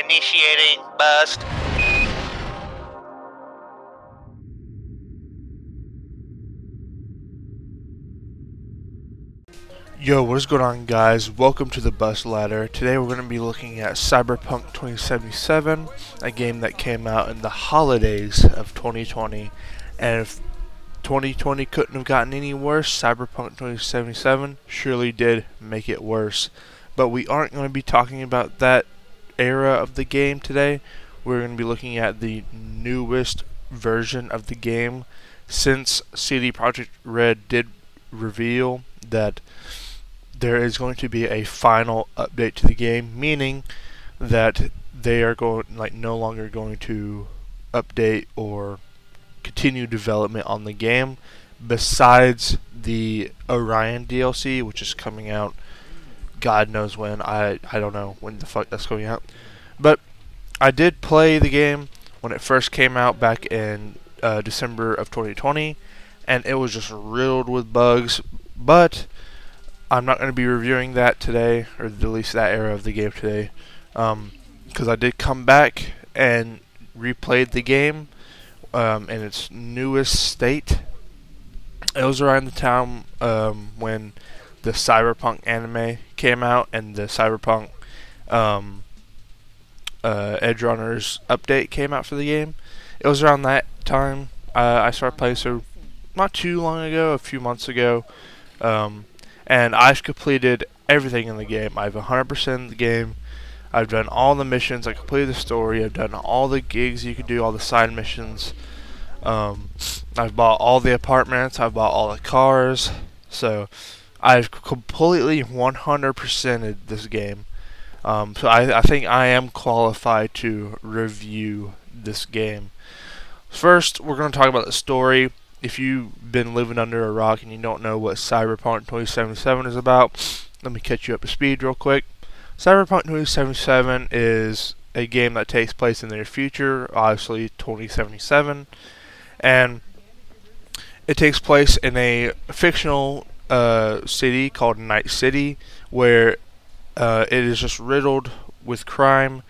Initiating bust. Yo, what is going on, guys? Welcome to the Bus Ladder. Today we're going to be looking at CyberPunk 2077, a game that came out in the holidays of 2020. And if 2020 couldn't have gotten any worse, CyberPunk 2077 surely did make it worse. But we aren't going to be talking about that era of the game today. We're going to be looking at the newest version of the game, since CD Projekt Red did reveal that there is going to be a final update to the game, meaning that they are no longer going to update or continue development on the game, besides the Orion DLC, which is coming out God knows when. I don't know when the fuck that's going out. But I did play the game when it first came out back in December of 2020, and it was just riddled with bugs. But I'm not going to be reviewing that today, or at least that era of the game today, because I did come back and replayed the game in its newest state. It was around the time when the CyberPunk anime came out and the CyberPunk Edge Runners update came out for the game. It was around that time I started playing, so not too long ago, a few months ago. And I've completed everything in the game. I've 100% the game. I've done all the missions. I completed the story. I've done all the gigs you could do, all the side missions. I've bought all the apartments. I've bought all the cars. So I've completely 100%ed this game. So I think I am qualified to review this game. First, we're going to talk about the story. If you've been living under a rock and you don't know what Cyberpunk 2077 is about, let me catch you up to speed real quick. Cyberpunk 2077 is a game that takes place in the near future, obviously 2077, and it takes place in a fictional city called Night City, where it is just riddled with crime,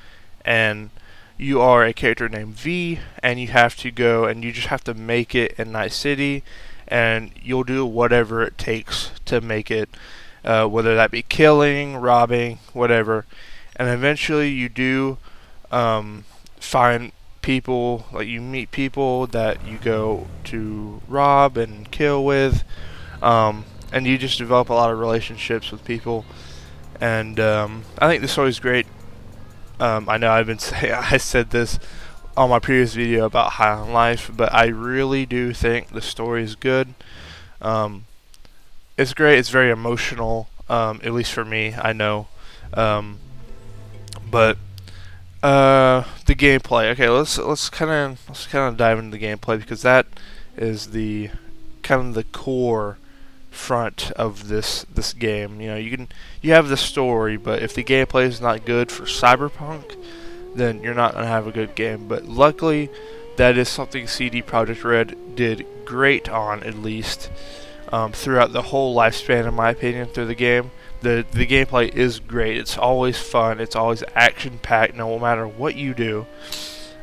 and you are a character named V, and you have to go and you just have to make it in Night City, and you'll do whatever it takes to make it, whether that be killing, robbing, whatever. And eventually you do find people, like you meet people that you go to rob and kill with, and you just develop a lot of relationships with people. And I think the story's great. I know I've been saying, I said this on my previous video about High on Life, but I really do think the story is good. It's great. It's very emotional, at least for me. I know, but the gameplay. Okay, let's kind of dive into the gameplay, because that is the kind of the core front of this game. You know, you have the story, but if the gameplay is not good for Cyberpunk, then you're not gonna have a good game. But luckily, that is something CD Projekt Red did great on, at least throughout the whole lifespan, in my opinion, through the game. The gameplay is great. It's always fun. It's always action packed, no matter what you do.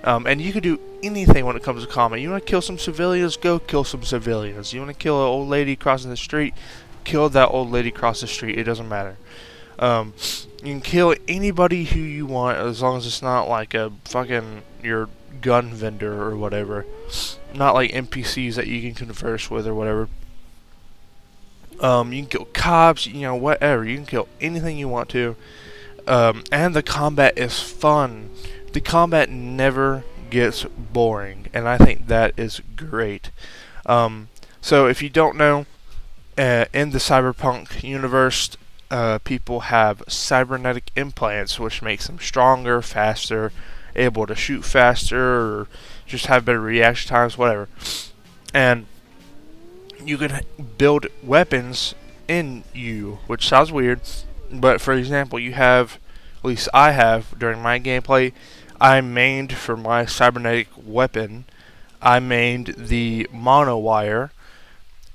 And you can do anything when it comes to combat. You want to kill some civilians, go kill some civilians. You want to kill an old lady crossing the street, kill that old lady across the street. It doesn't matter. You can kill anybody who you want, as long as it's not like a fucking your gun vendor or whatever. Not like NPCs that you can converse with or whatever. You can kill cops, whatever. You can kill anything you want to. And the combat is fun. The combat never gets boring, and I think that is great. So if you don't know, in the Cyberpunk universe, people have cybernetic implants, which makes them stronger, faster, able to shoot faster, or just have better reaction times, whatever. And you can build weapons in you, which sounds weird, but for example, you have, at least I have, during my gameplay, I mained for my cybernetic weapon, I mained the monowire,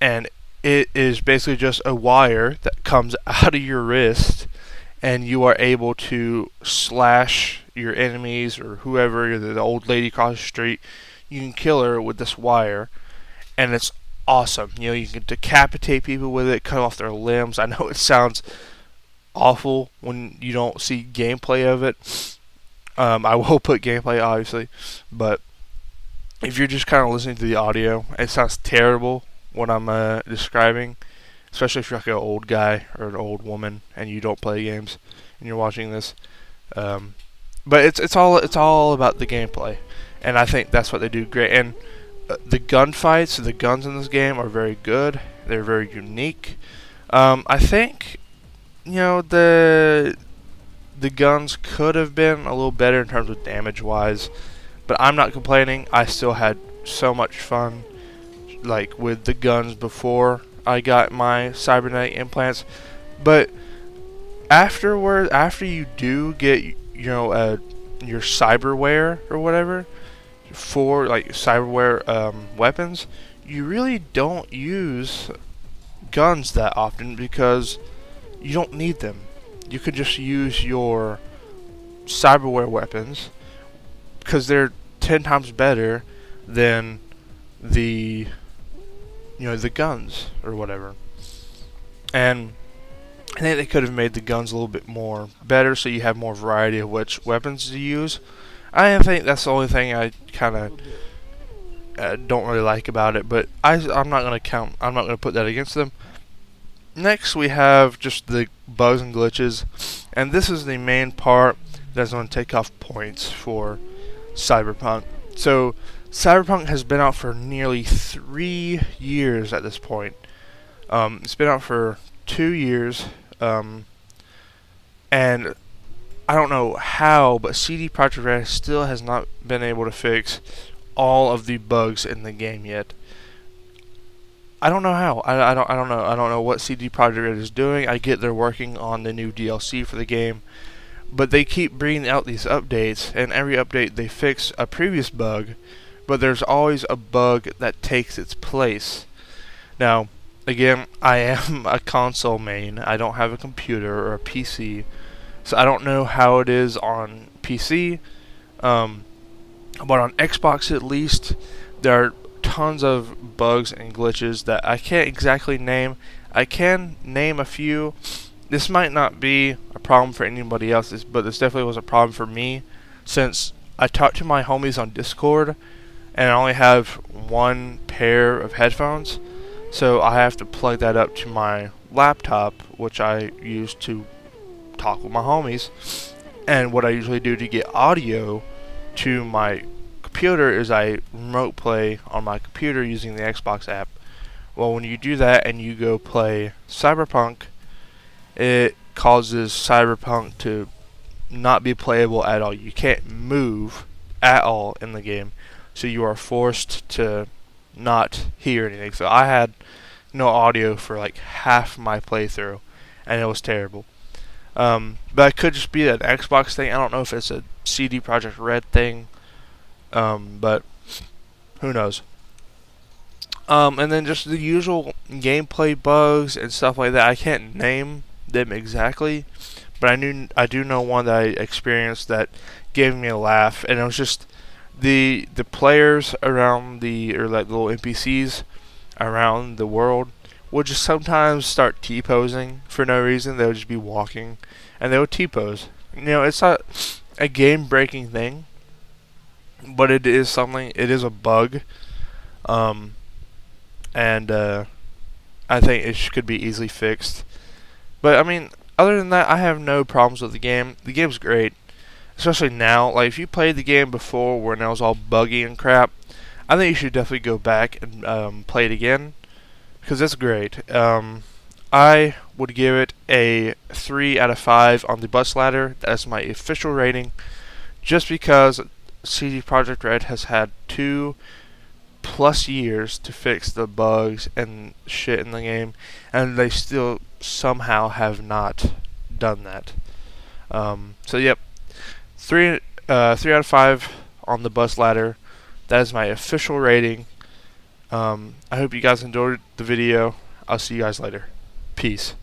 and it is basically just a wire that comes out of your wrist, and you are able to slash your enemies or whoever, the old lady across the street, you can kill her with this wire, and it's awesome. You can decapitate people with it, cut off their limbs. I know it sounds awful when you don't see gameplay of it. I will put gameplay, obviously, but if you're just kind of listening to the audio, it sounds terrible what I'm describing, especially if you're like an old guy or an old woman and you don't play games and you're watching this. But it's all about the gameplay, and I think that's what they do great. And the gunfights, the guns in this game are very good. They're very unique. I think the guns could have been a little better in terms of damage wise, but I'm not complaining. I still had so much fun, like with the guns before I got my cybernetic implants. But after you do get your cyberware or whatever for like cyberware weapons, you really don't use guns that often because you don't need them. You could just use your cyberware weapons because they're 10 times better than the the guns or whatever. And I think they could have made the guns a little bit more better so you have more variety of which weapons to use. I think that's the only thing I kind of don't really like about it, but I'm not gonna put that against them. Next, we have just the bugs and glitches, and this is the main part that's going to take off points for CyberPunk. So, CyberPunk has been out for nearly 3 years at this point. It's been out for 2 years, and I don't know how, but CD Projekt Red still has not been able to fix all of the bugs in the game yet. I don't know how. I don't know. I don't know what CD Projekt Red is doing. I get they're working on the new DLC for the game, but they keep bringing out these updates, and every update they fix a previous bug, but there's always a bug that takes its place. Now, again, I am a console main. I don't have a computer or a PC, so I don't know how it is on PC. But on Xbox at least, there are tons of bugs and glitches that I can't exactly name. I can name a few. This might not be a problem for anybody else, but this definitely was a problem for me, since I talk to my homies on Discord and I only have one pair of headphones, so I have to plug that up to my laptop, which I use to talk with my homies. And what I usually do to get audio to my computer is I remote play on my computer using the Xbox app. Well, when you do that and you go play CyberPunk, it causes CyberPunk to not be playable at all. You can't move at all in the game, so you are forced to not hear anything. So I had no audio for like half my playthrough, and it was terrible. But it could just be an Xbox thing. I don't know if it's a CD Projekt Red thing. But who knows? And then just the usual gameplay bugs and stuff like that. I can't name them exactly, but I do know one that I experienced that gave me a laugh, and it was just the players around or like little NPCs around the world would just sometimes start T-posing for no reason. They would just be walking, and they would T-pose. It's not a game-breaking thing, but it is something. It is a bug, and I think it could be easily fixed. But I mean, other than that, I have no problems with the game. The game's great, especially now. Like if you played the game before when it was all buggy and crap, I think you should definitely go back and play it again, because it's great. I would give it a 3 out of 5 on the bus ladder. That's my official rating, just because CD Projekt Red has had 2+ years to fix the bugs and shit in the game, and they still somehow have not done that. So yep, 3 out of 5 on the bus ladder. That is my official rating. I hope you guys enjoyed the video. I'll see you guys later. Peace.